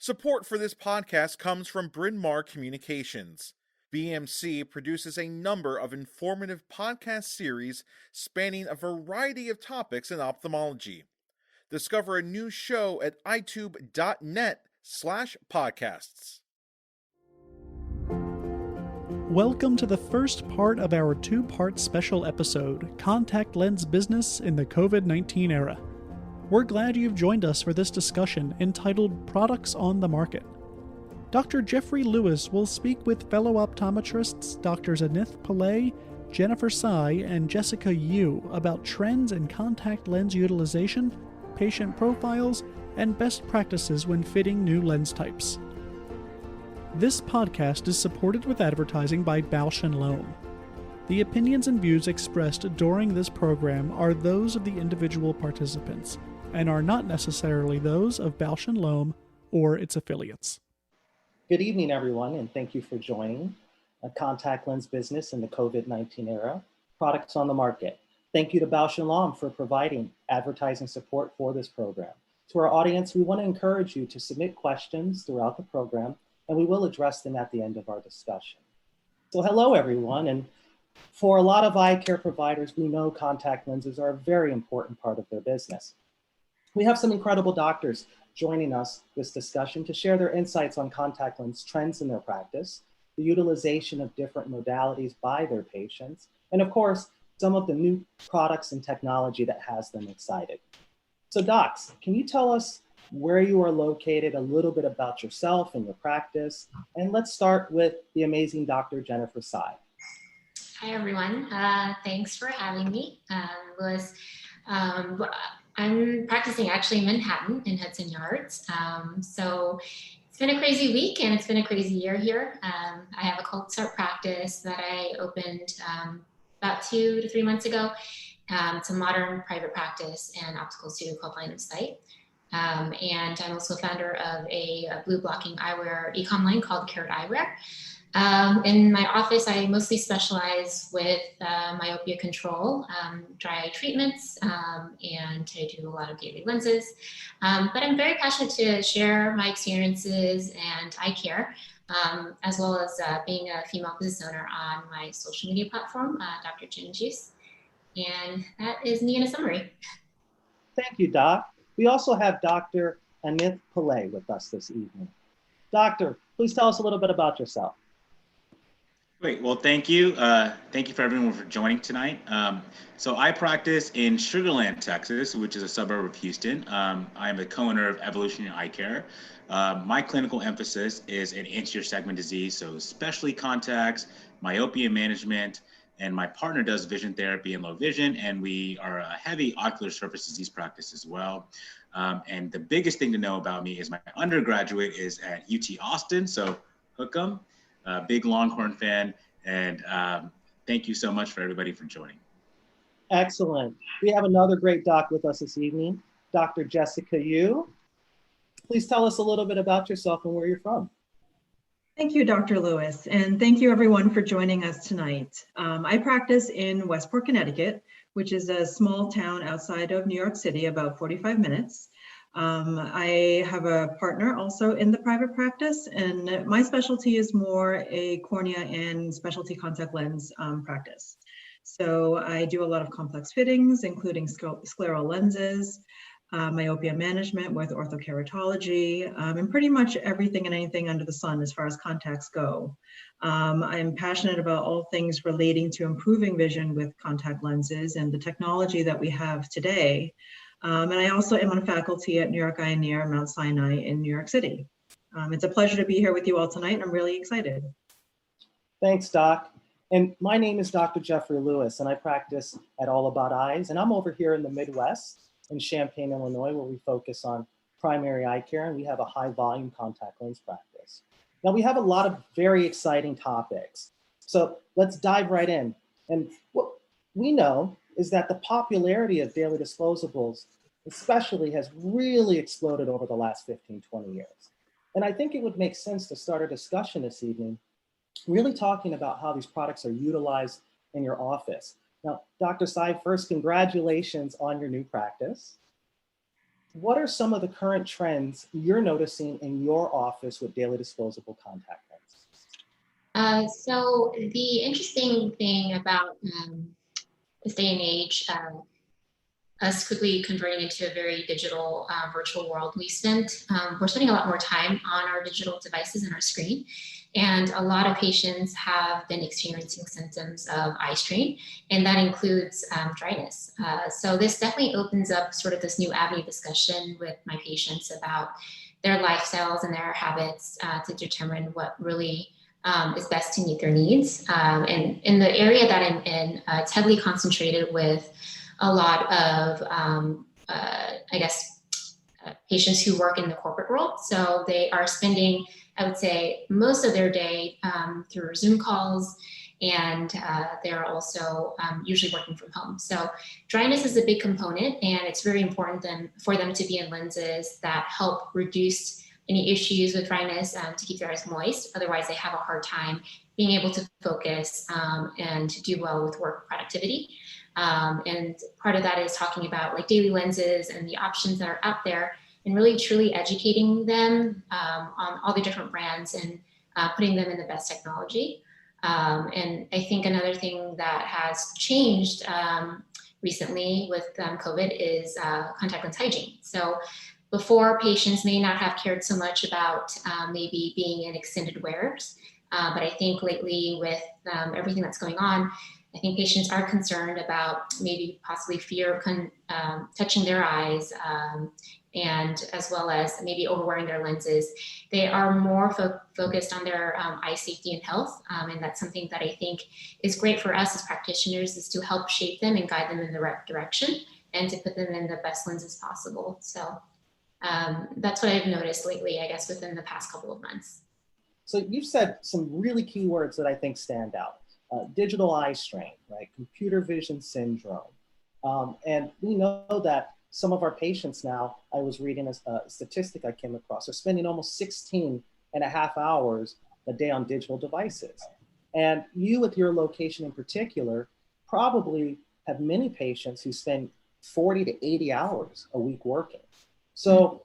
Support for this podcast comes from Bryn Mawr Communications. BMC produces a number of informative podcast series spanning a variety of topics in ophthalmology. Discover a new show at itube.net/podcasts. Welcome to the first part of our two-part special episode, Contact Lens Business in the COVID-19 Era. We're glad you've joined us for this discussion entitled Products on the Market. Dr. Jeffrey Lewis will speak with fellow optometrists Drs. Anith Pillai, Jennifer Tsai, and Jessica Yu about trends in contact lens utilization, patient profiles, and best practices when fitting new lens types. This podcast is supported with advertising by Bausch & Lomb. The opinions and views expressed during this program are those of the individual participants and are not necessarily those of Bausch & Lomb or its affiliates. Good evening, everyone, and thank you for joining Contact Lens Business in the COVID-19 Era, Products on the Market. Thank you to Bausch & Lomb for providing advertising support for this program. To our audience, we want to encourage you to submit questions throughout the program, and we will address them at the end of our discussion. So hello, everyone. And for a lot of eye care providers, we know contact lenses are a very important part of their business. We have some incredible doctors joining us this discussion to share their insights on contact lens trends in their practice, the utilization of different modalities by their patients, and of course, some of the new products and technology that has them excited. So docs, can you tell us where you are located, a little bit about yourself and your practice, and let's start with the amazing Dr. Jennifer Tsai. Hi, everyone. Thanks for having me. Louis, I'm practicing actually in Manhattan in Hudson Yards. So it's been a crazy week and it's been a crazy year here. I have a cold start practice that I opened about 2 to 3 months ago. It's a modern private practice and optical studio called Line of Sight. And I'm also founder of a blue blocking eyewear e-com line called Carrot Eyewear. In my office, I mostly specialize with myopia control, dry eye treatments, and I do a lot of daily lenses. But I'm very passionate to share my experiences and eye care, as well as being a female business owner on my social media platform, Dr. Gin Juice. And that is me in a summary. Thank you, Doc. We also have Dr. Anith Pillai with us this evening. Doctor, please tell us a little bit about yourself. Great. Well, thank you. Thank you for everyone for joining tonight. So I practice in Sugar Land, Texas, which is a suburb of Houston. I am the co-owner of Evolutionary Eye Care. My clinical emphasis is in anterior segment disease, so especially contacts, myopia management, and my partner does vision therapy and low vision, and we are a heavy ocular surface disease practice as well. And the biggest thing to know about me is my undergraduate is at UT Austin, so hook 'em. Big Longhorn fan, and thank you so much for everybody for joining. Excellent. We have another great doc with us this evening, Dr. Jessica Yu. Please tell us a little bit about yourself and where you're from. Thank you, Dr. Lewis, and thank you everyone for joining us tonight. I practice in Westport, Connecticut, which is a small town outside of New York City, about 45 minutes. I have a partner also in the private practice, and my specialty is more a cornea and specialty contact lens practice. So I do a lot of complex fittings, including scleral lenses, myopia management with orthokeratology, and pretty much everything and anything under the sun as far as contacts go. I'm passionate about all things relating to improving vision with contact lenses and the technology that we have today. And I also am on faculty at New York Eye and Ear, Mount Sinai in New York City. It's a pleasure to be here with you all tonight, and I'm really excited. Thanks, Doc. And my name is Dr. Jeffrey Lewis, and I practice at All About Eyes, and I'm over here in the Midwest in Champaign, Illinois, where we focus on primary eye care, and we have a high volume contact lens practice. Now, we have a lot of very exciting topics, so let's dive right in. And what we know is that the popularity of daily disposables especially has really exploded over the last 15, 20 years. And I think it would make sense to start a discussion this evening, really talking about how these products are utilized in your office. Now, Dr. Tsai, first, congratulations on your new practice. What are some of the current trends you're noticing in your office with daily disposable contact lenses? So the interesting thing about this day and age, us quickly converting into a very digital virtual world, we're spending a lot more time on our digital devices and our screen. And a lot of patients have been experiencing symptoms of eye strain, and that includes dryness. So this definitely opens up sort of this new avenue of discussion with my patients about their lifestyles and their habits to determine what really is best to meet their needs. And in the area that I'm in, it's heavily concentrated with a lot of, patients who work in the corporate world. So they are spending, I would say, most of their day through Zoom calls, and they're also usually working from home. So dryness is a big component, and it's very important for them to be in lenses that help reduce any issues with dryness to keep their eyes moist. Otherwise, they have a hard time being able to focus and to do well with work productivity. And part of that is talking about like daily lenses and the options that are out there, and really truly educating them on all the different brands and putting them in the best technology. And I think another thing that has changed recently with COVID is contact lens hygiene. So before, patients may not have cared so much about maybe being in extended wears, but I think lately with everything that's going on, I think patients are concerned about maybe possibly fear of touching their eyes, and as well as maybe overwearing their lenses. They are more focused on their eye safety and health, and that's something that I think is great for us as practitioners, is to help shape them and guide them in the right direction and to put them in the best lenses possible. So that's what I've noticed lately, I guess, within the past couple of months. So you've said some really key words that I think stand out. Digital eye strain, right? Computer vision syndrome. And we know that some of our patients now, I was reading a statistic I came across, are spending almost 16 and a half hours a day on digital devices. And you, with your location in particular, probably have many patients who spend 40 to 80 hours a week working. So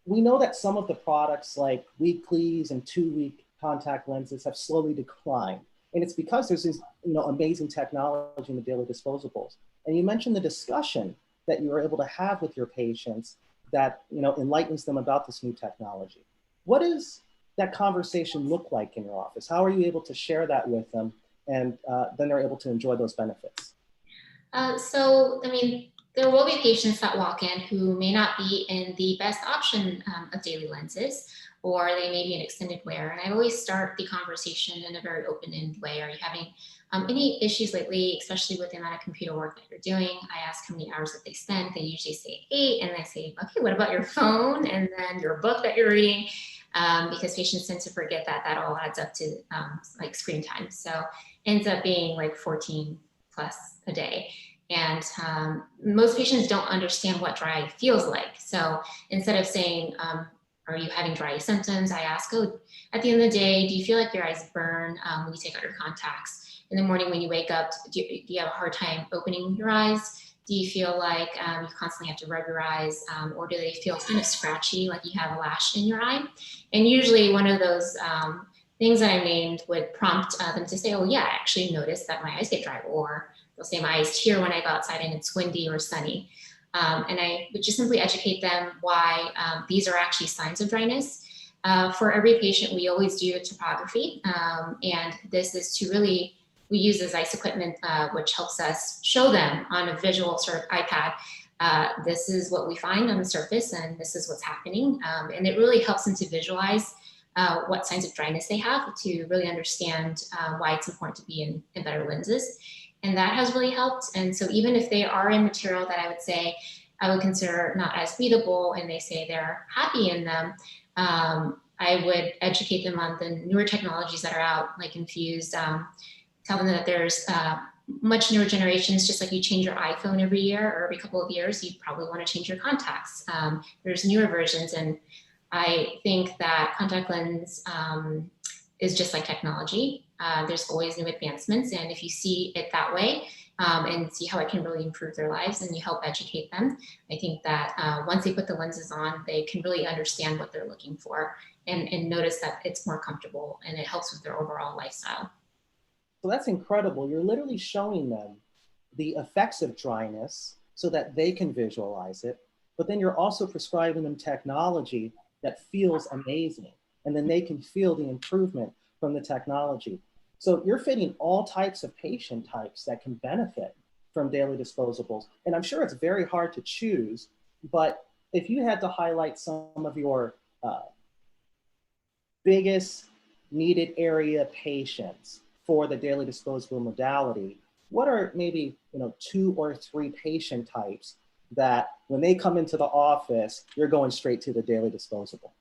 we know that some of the products like weeklies and 2-week contact lenses have slowly declined. And it's because there's this amazing technology in the daily disposables. And you mentioned the discussion that you were able to have with your patients that enlightens them about this new technology. What does that conversation look like in your office? How are you able to share that with them, and then they're able to enjoy those benefits? There will be patients that walk in who may not be in the best option of daily lenses, or they may be in extended wear. And I always start the conversation in a very open-ended way. Are you having any issues lately, especially with the amount of computer work that you're doing? I ask how many hours that they spend. They usually say 8, and I say, okay, what about your phone and then your book that you're reading? Because patients tend to forget that all adds up to like screen time. So ends up being like 14 plus a day. And most patients don't understand what dry eye feels like. So instead of saying, are you having dry eye symptoms? I ask, at the end of the day, do you feel like your eyes burn when you take out your contacts? In the morning when you wake up, do you have a hard time opening your eyes? Do you feel like you constantly have to rub your eyes, or do they feel kind of scratchy, like you have a lash in your eye? And usually one of those things that I named would prompt them to say, oh yeah, I actually noticed that my eyes get dry, or they'll say my eyes tear when I go outside and it's windy or sunny. And I would just simply educate them why these are actually signs of dryness. For every patient, we always do a topography. And this is to really, we use this ICE equipment, which helps us show them on a visual sort of iPad, this is what we find on the surface and this is what's happening. And it really helps them to visualize what signs of dryness they have, to really understand why it's important to be in better lenses. And that has really helped. And so even if they are in material that I would say I would consider not as breathable, and they say they're happy in them, I would educate them on the newer technologies that are out, like infused, tell them that there's much newer generations. Just like you change your iPhone every year or every couple of years, you probably want to change your contacts. There's newer versions. And I think that contact lens is just like technology. There's always new advancements. And if you see it that way, and see how it can really improve their lives, and you help educate them. I think that once they put the lenses on, they can really understand what they're looking for and notice that it's more comfortable and it helps with their overall lifestyle. So that's incredible. You're literally showing them the effects of dryness so that they can visualize it, but then you're also prescribing them technology that feels amazing, and then they can feel the improvement from the technology. So you're fitting all types of patient types that can benefit from daily disposables. And I'm sure it's very hard to choose, but if you had to highlight some of your biggest needed area patients for the daily disposable modality, what are maybe 2 or 3 patient types that when they come into the office, you're going straight to the daily disposable?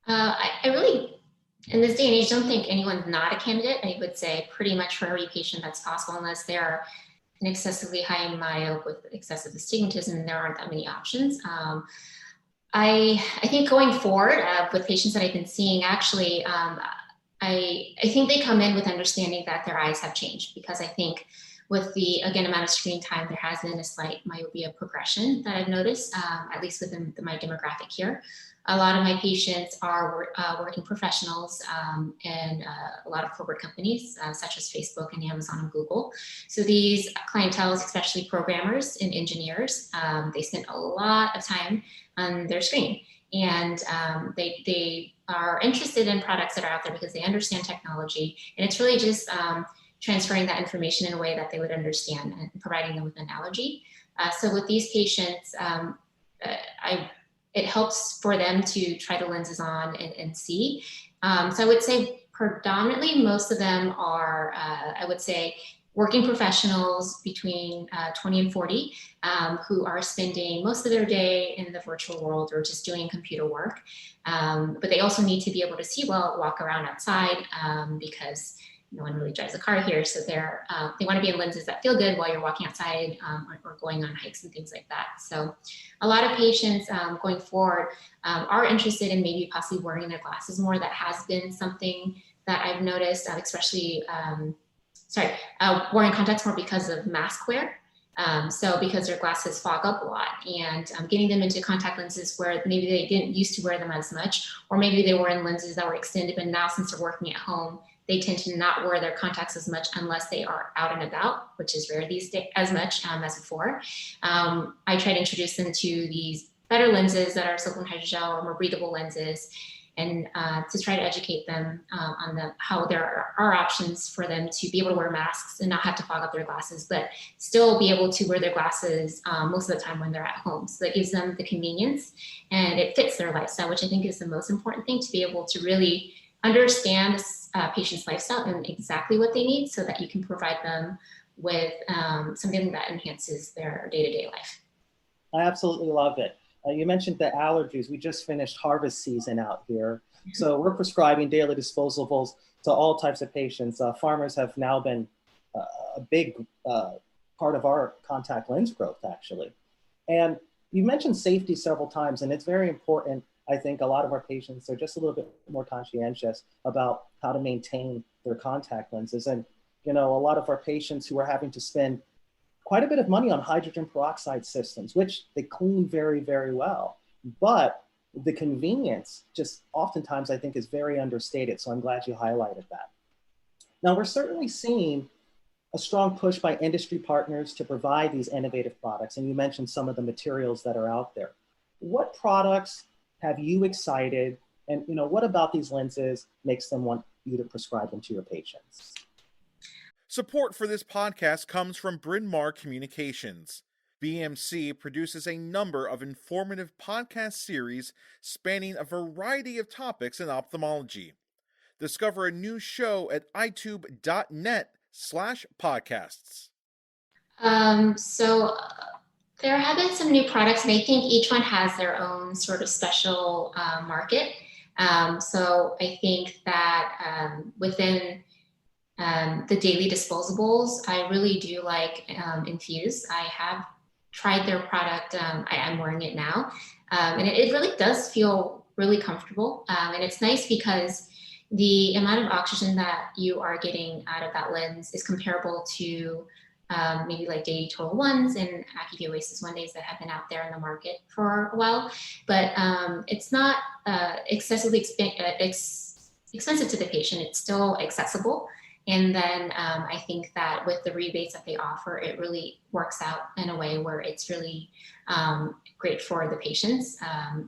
I really, in this day and age, don't think anyone's not a candidate. I would say pretty much for every patient that's possible, unless they're an excessively high myope with excessive astigmatism, and there aren't that many options. I think going forward with patients that I've been seeing, actually, I think they come in with understanding that their eyes have changed, because I think with the, again, amount of screen time, there has been a slight myopia progression that I've noticed, at least within my demographic here. A lot of my patients are working professionals and a lot of corporate companies such as Facebook and Amazon and Google. So these clienteles, especially programmers and engineers, they spend a lot of time on their screen, and they are interested in products that are out there because they understand technology, and it's really just transferring that information in a way that they would understand and providing them with an analogy. So with these patients, it helps for them to try the lenses on and see. So I would say predominantly most of them are, I would say, working professionals between 20 and 40 who are spending most of their day in the virtual world or just doing computer work. But they also need to be able to see well, walk around outside because no one really drives a car here. So they want to be in lenses that feel good while you're walking outside or going on hikes and things like that. So a lot of patients going forward are interested in maybe possibly wearing their glasses more. That has been something that I've noticed, especially, wearing contacts more because of mask wear. So because their glasses fog up a lot, and getting them into contact lenses where maybe they didn't used to wear them as much, or maybe they were in lenses that were extended, but now since they're working at home, they tend to not wear their contacts as much unless they are out and about, which is rare these days as much as before. I try to introduce them to these better lenses that are silicone hydrogel or more breathable lenses, and to try to educate them on how there are options for them to be able to wear masks and not have to fog up their glasses, but still be able to wear their glasses most of the time when they're at home. So that gives them the convenience and it fits their lifestyle, which I think is the most important thing, to be able to really understand this patient's lifestyle and exactly what they need so that you can provide them with something that enhances their day-to-day life. I absolutely love it. You mentioned the allergies. We just finished harvest season out here. So we're prescribing daily disposables to all types of patients. Farmers have now been a big part of our contact lens growth, actually. And you mentioned safety several times, and it's very important. I think a lot of our patients are just a little bit more conscientious about how to maintain their contact lenses. And, a lot of our patients who are having to spend quite a bit of money on hydrogen peroxide systems, which they clean very, very well. But the convenience just oftentimes I think is very understated. So I'm glad you highlighted that. Now we're certainly seeing a strong push by industry partners to provide these innovative products. And you mentioned some of the materials that are out there. What products have you excited? And what about these lenses makes them want you to prescribe them to your patients? Support for this podcast comes from Bryn Mawr Communications. BMC produces a number of informative podcast series spanning a variety of topics in ophthalmology. Discover a new show at itube.net/podcasts. So there have been some new products, and I think each one has their own sort of special market. So I think that within the daily disposables, I really do like Infuse. I have tried their product. I'm wearing it now. And it really does feel really comfortable. And it's nice because the amount of oxygen that you are getting out of that lens is comparable to maybe like daily total ones and AccuView Oasis 1-days that have been out there in the market for a while, but it's not excessively expensive to the patient. It's still accessible. And then I think that with the rebates that they offer, it really works out in a way where it's really great for the patients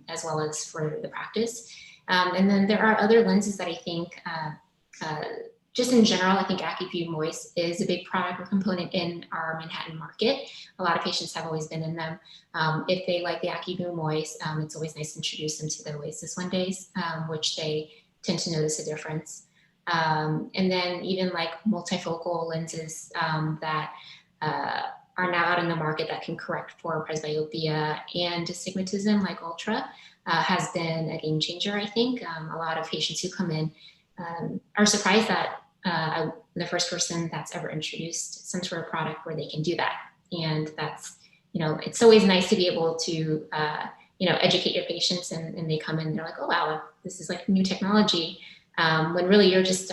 as well as for the practice. And then there are other lenses that I think, just in general, I think AccuView Moist is a big product or component in our Manhattan market. A lot of patients have always been in them. If they like the AccuView Moist, it's always nice to introduce them to the Oasis 1-days, which they tend to notice a difference. And then even like multifocal lenses that are now out in the market that can correct for presbyopia and astigmatism, like Ultra, has been a game changer, I think. A lot of patients who come in are surprised that I'm the first person that's ever introduced some sort of product where they can do that. And that's, it's always nice to be able to, educate your patients and they come in and they're like, oh, wow, this is like new technology. When really you're just,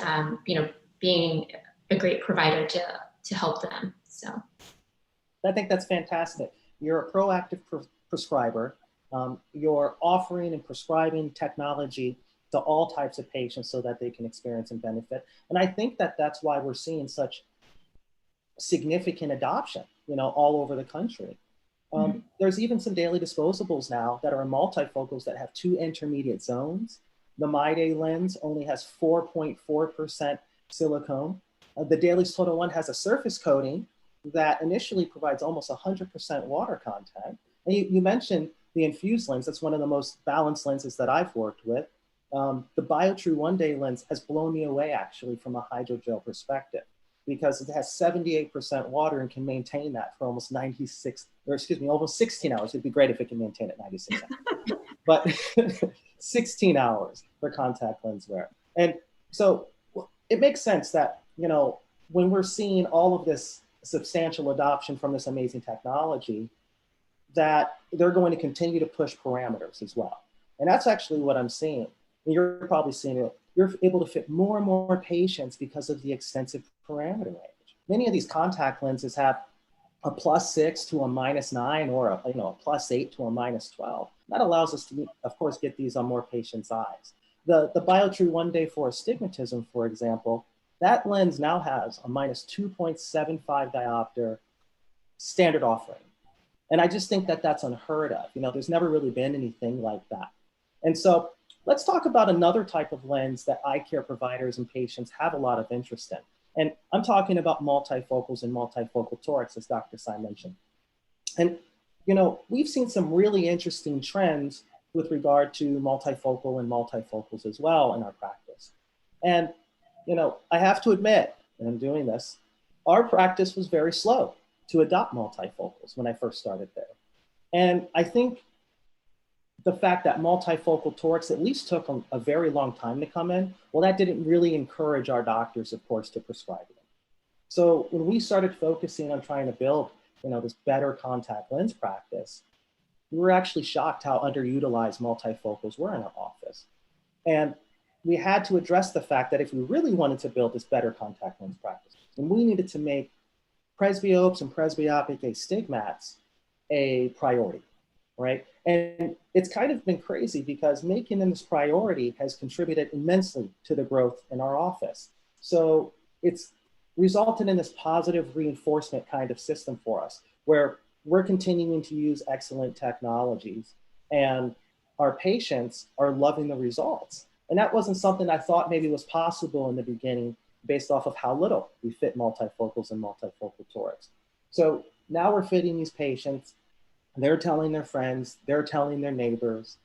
being a great provider to help them. So I think that's fantastic. You're a proactive prescriber. You're offering and prescribing technology to all types of patients so that they can experience and benefit. And I think that that's why we're seeing such significant adoption, all over the country. There's even some daily disposables now that are multifocals that have 2 intermediate zones. The MyDay lens only has 4.4% silicone. The Dailies Total One has a surface coating that initially provides almost 100% water contact. And you mentioned the infused lens. That's one of the most balanced lenses that I've worked with. The BioTrue 1-day lens has blown me away actually from a hydrogel perspective because it has 78% water and can maintain that for almost almost 16 hours. It'd be great if it can maintain it 96 hours, but 16 hours for contact lens wear. And so it makes sense that, when we're seeing all of this substantial adoption from this amazing technology, that they're going to continue to push parameters as well. And that's actually what I'm seeing. And you're probably seeing it. You're able to fit more and more patients because of the extensive parameter range. Many of these contact lenses have a +6 to a -9 or a +8 to a -12. That allows us to, of course, get these on more patients' eyes. The BioTrue 1-day for astigmatism, for example, that lens now has a -2.75 diopter standard offering. And I just think that that's unheard of. There's never really been anything like that. And so let's talk about another type of lens that eye care providers and patients have a lot of interest in. And I'm talking about multifocals and multifocal torics, as Dr. Tsai mentioned. And, we've seen some really interesting trends with regard to multifocal and multifocals as well in our practice. And, I have to admit, and I'm doing this, our practice was very slow to adopt multifocals when I first started there. And I think the fact that multifocal torics at least took a very long time to come in, well, that didn't really encourage our doctors, of course, to prescribe them. So when we started focusing on trying to build, this better contact lens practice, we were actually shocked how underutilized multifocals were in our office. And we had to address the fact that if we really wanted to build this better contact lens practice, then we needed to make presbyopes and presbyopic astigmats a priority, right? And it's kind of been crazy because making them this priority has contributed immensely to the growth in our office. So it's resulted in this positive reinforcement kind of system for us, where we're continuing to use excellent technologies and our patients are loving the results. And that wasn't something I thought maybe was possible in the beginning based off of how little we fit multifocals and multifocal torics. So now we're fitting these patients. They're telling their friends, they're telling their neighbors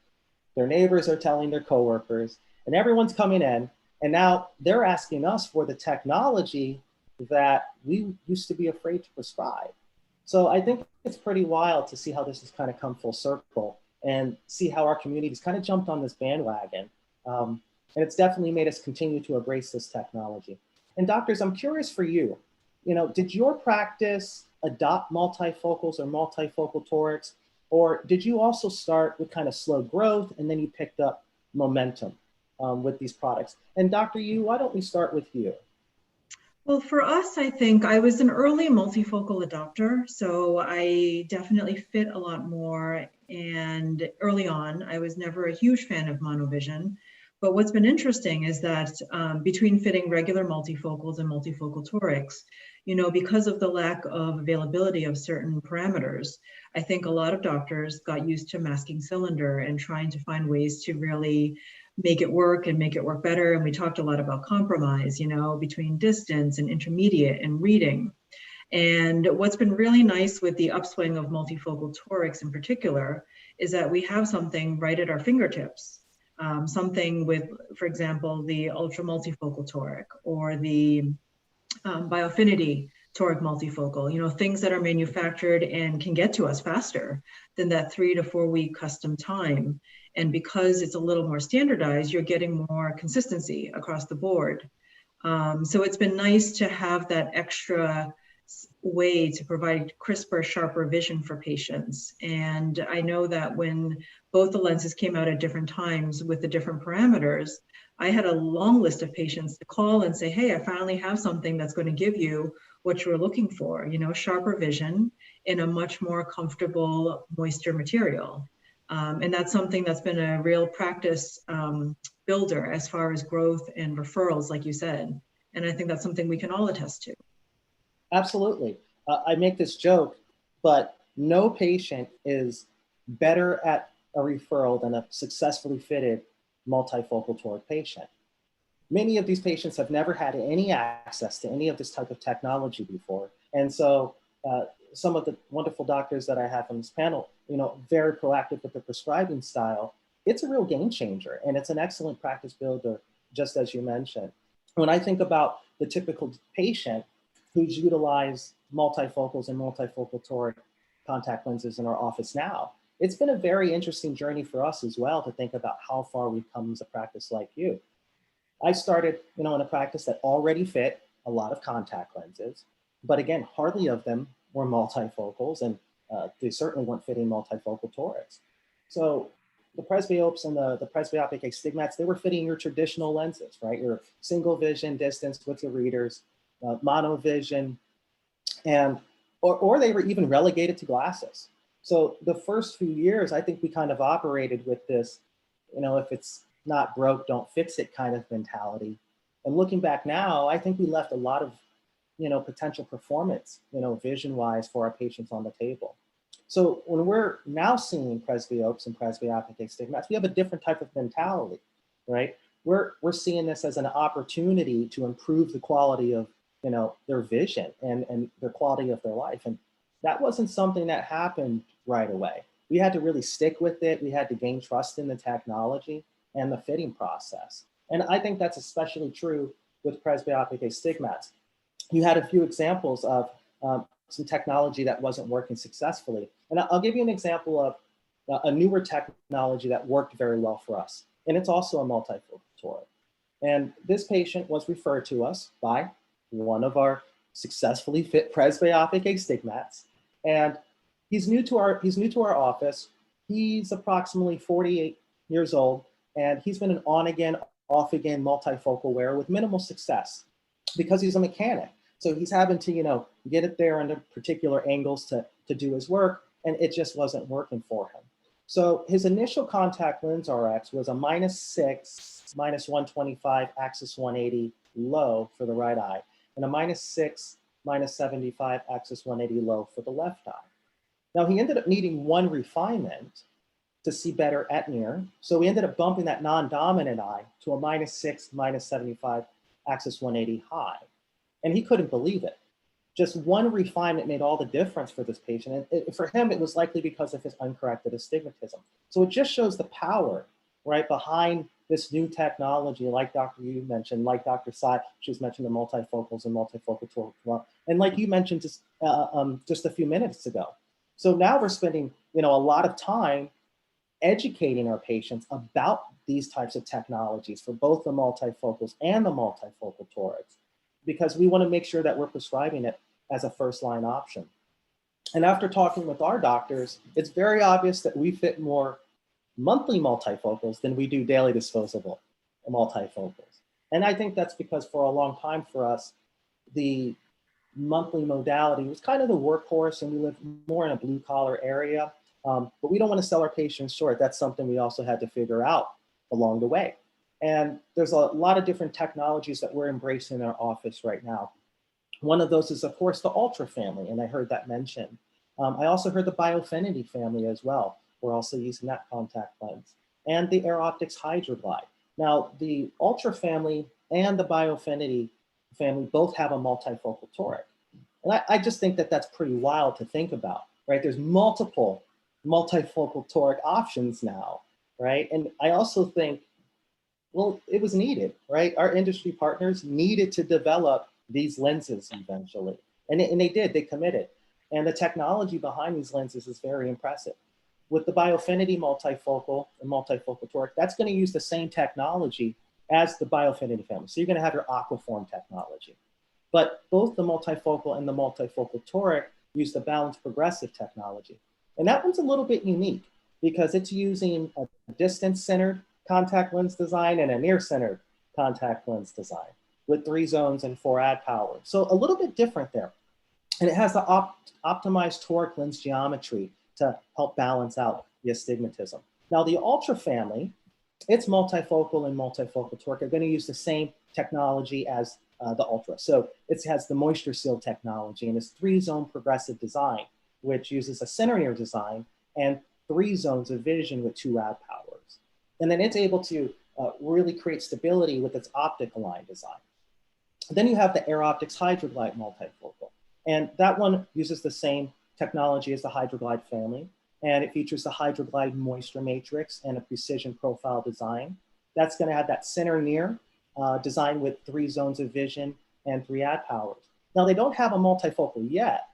are telling their coworkers, and everyone's coming in. And now they're asking us for the technology that we used to be afraid to prescribe. So I think it's pretty wild to see how this has kind of come full circle and see how our community's kind of jumped on this bandwagon. And it's definitely made us continue to embrace this technology. And doctors, I'm curious for you, did your practice adopt multifocals or multifocal torics, or did you also start with kind of slow growth and then you picked up momentum with these products? And Dr. Yu, why don't we start with you? Well, for us, I think I was an early multifocal adopter, so I definitely fit a lot more. And early on, I was never a huge fan of monovision. But what's been interesting is that between fitting regular multifocals and multifocal torics, because of the lack of availability of certain parameters, I think a lot of doctors got used to masking cylinder and trying to find ways to really make it work and make it work better. And we talked a lot about compromise, between distance and intermediate and reading. And what's been really nice with the upswing of multifocal torics in particular is that we have something right at our fingertips. Something with, for example, the ultra multifocal toric or the Biofinity toric multifocal, things that are manufactured and can get to us faster than that 3 to 4 week custom time. And because it's a little more standardized, you're getting more consistency across the board. So it's been nice to have that extra way to provide crisper, sharper vision for patients. And I know that when both the lenses came out at different times with the different parameters, I had a long list of patients to call and say, hey, I finally have something that's going to give you what you were looking for, sharper vision in a much more comfortable moisture material. And that's something that's been a real practice builder as far as growth and referrals, like you said. And I think that's something we can all attest to. Absolutely. I make this joke, but no patient is better at a referral than a successfully fitted multifocal toric patient. Many of these patients have never had any access to any of this type of technology before. And so some of the wonderful doctors that I have on this panel, very proactive with the prescribing style, it's a real game changer and it's an excellent practice builder, just as you mentioned. When I think about the typical patient who's utilized multifocals and multifocal toric contact lenses in our office now, it's been a very interesting journey for us as well to think about how far we've come as a practice like you. I started, in a practice that already fit a lot of contact lenses, but again, hardly of them were multifocals, and they certainly weren't fitting multifocal torics. So the presbyopes and the presbyopic astigmats, they were fitting your traditional lenses, right? Your single vision distance with your readers, monovision, and or they were even relegated to glasses. So the first few years, I think we kind of operated with this, if it's not broke, don't fix it kind of mentality. And looking back now, I think we left a lot of, potential performance, vision-wise for our patients on the table. So when we're now seeing presbyopes and presbyopic astigmats, we have a different type of mentality, right? We're seeing this as an opportunity to improve the quality of, their vision and the quality of their life. And that wasn't something that happened right away. We had to really stick with it. We had to gain trust in the technology and the fitting process. And I think that's especially true with presbyopic astigmats. You had a few examples of some technology that wasn't working successfully. And I'll give you an example of a newer technology that worked very well for us. And it's also a multifocal toric. And this patient was referred to us by one of our successfully fit presbyopic astigmats. And he's new to our office. He's approximately 48 years old, and he's been an on again, off again multifocal wearer with minimal success because he's a mechanic. So he's having to, get it there under particular angles to do his work, and it just wasn't working for him. So his initial contact lens RX was a -6, -125, axis 180 low for the right eye, and a -6, -75, axis 180 low for the left eye. Now he ended up needing one refinement to see better at near. So we ended up bumping that non-dominant eye to a -6, -75, axis 180 high. And he couldn't believe it. Just one refinement made all the difference for this patient. And for him, it was likely because of his uncorrected astigmatism. So it just shows the power, right, behind this new technology, like Dr. Yu mentioned, like Dr. Tsai, she's mentioned the multifocals and multifocal toric, and like you mentioned just a few minutes ago. So now we're spending, a lot of time educating our patients about these types of technologies for both the multifocals and the multifocal torics, because we want to make sure that we're prescribing it as a first-line option. And after talking with our doctors, it's very obvious that we fit more monthly multifocals than we do daily disposable multifocals. And I think that's because for a long time for us, the monthly modality was kind of the workhorse, and we live more in a blue collar area. But we don't want to sell our patients short. That's something we also had to figure out along the way. And there's a lot of different technologies that we're embracing in our office right now. One of those is, of course, the Ultra family, and I heard that mentioned. I also heard the Biofinity family as well. We're also using that contact lens. And the Air Optics Hydroglide. Now, the Ultra family and the Biofinity family both have a multifocal toric. And I just think that that's pretty wild to think about, right? There's multiple multifocal toric options now, right? And I also think, well, it was needed, right? Our industry partners needed to develop these lenses eventually. And they did, they committed. And the technology behind these lenses is very impressive. With the Biofinity multifocal and multifocal toric, that's going to use the same technology as the Biofinity family. So you're going to have your Aquaform technology. But both the multifocal and the multifocal toric use the balanced progressive technology. And that one's a little bit unique because it's using a distance-centered contact lens design and a near-centered contact lens design with 3 zones and 4 ad power. So a little bit different there. And it has the optimized toric lens geometry to help balance out the astigmatism. Now the Ultra family, its multifocal and multifocal toric are going to use the same technology as the Ultra. So it has the moisture seal technology and it's 3-zone progressive design, which uses a center near design and 3 zones of vision with 2 ad powers. And then it's able to really create stability with its optic aligned design. Then you have the Air Optics Hydroglide multifocal. And that one uses the same technology as the Hydroglide family. And it features the Hydroglide moisture matrix and a precision profile design. That's going to have that center near design with 3 zones of vision and 3 ad powers. Now they don't have a multifocal yet,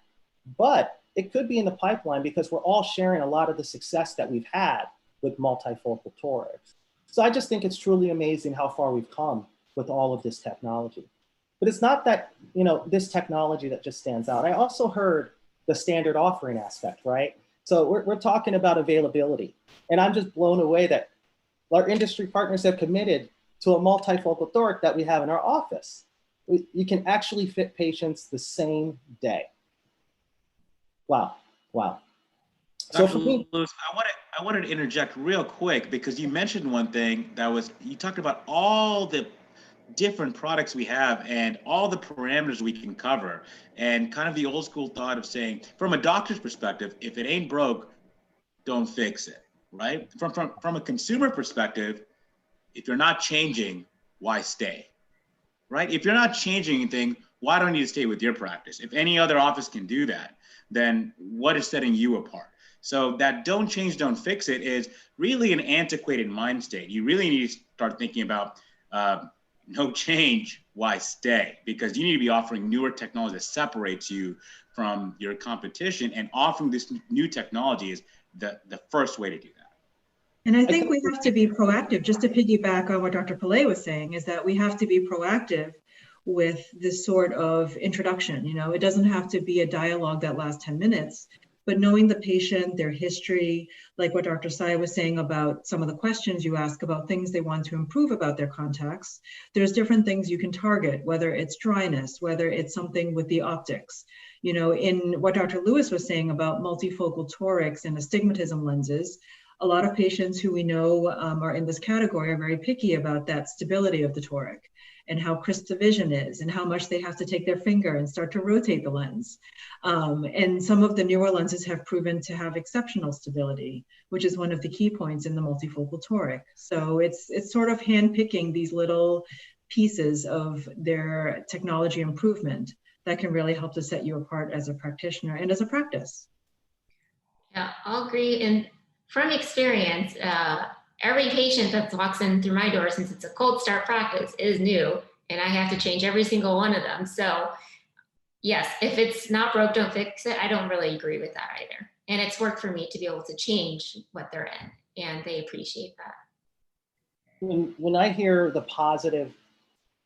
but it could be in the pipeline because we're all sharing a lot of the success that we've had with multifocal torics. So I just think it's truly amazing how far we've come with all of this technology. But it's not that, this technology that just stands out. I also heard the standard offering aspect, right? So we're talking about availability. And I'm just blown away that our industry partners have committed to a multifocal toric that we have in our office. You can actually fit patients the same day. Wow. So Dr. for me, Lewis, I wanted to interject real quick because you mentioned one thing you talked about all the different products we have and all the parameters we can cover and kind of the old school thought of saying, from a doctor's perspective, if it ain't broke, don't fix it, right? From a consumer perspective, if you're not changing, why stay, right? If you're not changing anything, why don't you stay with your practice? If any other office can do that, then what is setting you apart? So that don't change, don't fix it is really an antiquated mind state. You really need to start thinking about no change, why stay? Because you need to be offering newer technology that separates you from your competition, and offering this new technology is the first way to do that. And I think we have to be proactive. Just to piggyback on what Dr. Pillai was saying, is that we have to be proactive with this sort of introduction. It doesn't have to be a dialogue that lasts 10 minutes, but knowing the patient, their history, like what Dr. Tsai was saying about some of the questions you ask about things they want to improve about their contacts, there's different things you can target, whether it's dryness, whether it's something with the optics. In what Dr. Lewis was saying about multifocal torics and astigmatism lenses, a lot of patients who we know are in this category are very picky about that stability of the toric and how crisp the vision is and how much they have to take their finger and start to rotate the lens. And some of the newer lenses have proven to have exceptional stability, which is one of the key points in the multifocal toric. So it's sort of handpicking these little pieces of their technology improvement that can really help to set you apart as a practitioner and as a practice. Yeah, I'll agree. And from experience, every patient that walks in through my door, since it's a cold start practice, is new, and I have to change every single one of them. So yes, if it's not broke, don't fix it. I don't really agree with that either. And it's worked for me to be able to change what they're in, and they appreciate that. When I hear the positive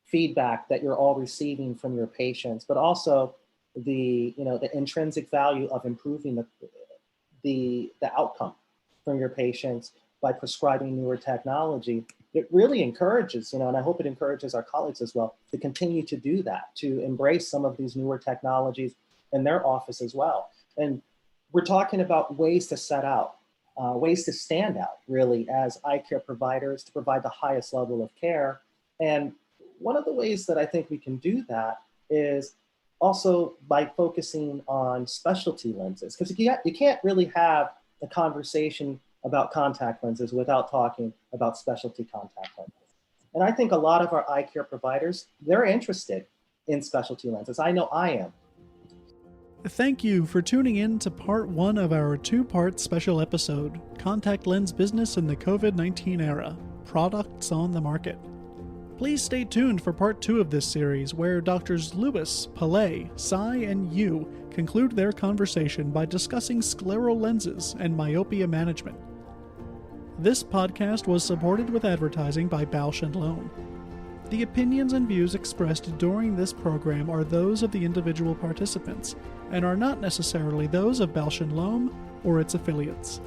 feedback that you're all receiving from your patients, but also the intrinsic value of improving the outcome from your patients by prescribing newer technology, it really encourages, and I hope it encourages our colleagues as well to continue to do that, to embrace some of these newer technologies in their office as well. And we're talking about ways to set out, ways to stand out really as eye care providers to provide the highest level of care. And one of the ways that I think we can do that is also by focusing on specialty lenses, because you can't really have a conversation about contact lenses without talking about specialty contact lenses. And I think a lot of our eye care providers, they're interested in specialty lenses. I know I am. Thank you for tuning in to part 1 of our 2-part special episode, Contact Lens Business in the COVID-19 Era, Products on the Market. Please stay tuned for part 2 of this series, where Drs. Lewis, Pillai, Tsai, and Yu conclude their conversation by discussing scleral lenses and myopia management. This podcast was supported with advertising by Bausch & Lomb. The opinions and views expressed during this program are those of the individual participants and are not necessarily those of Bausch & Lomb or its affiliates.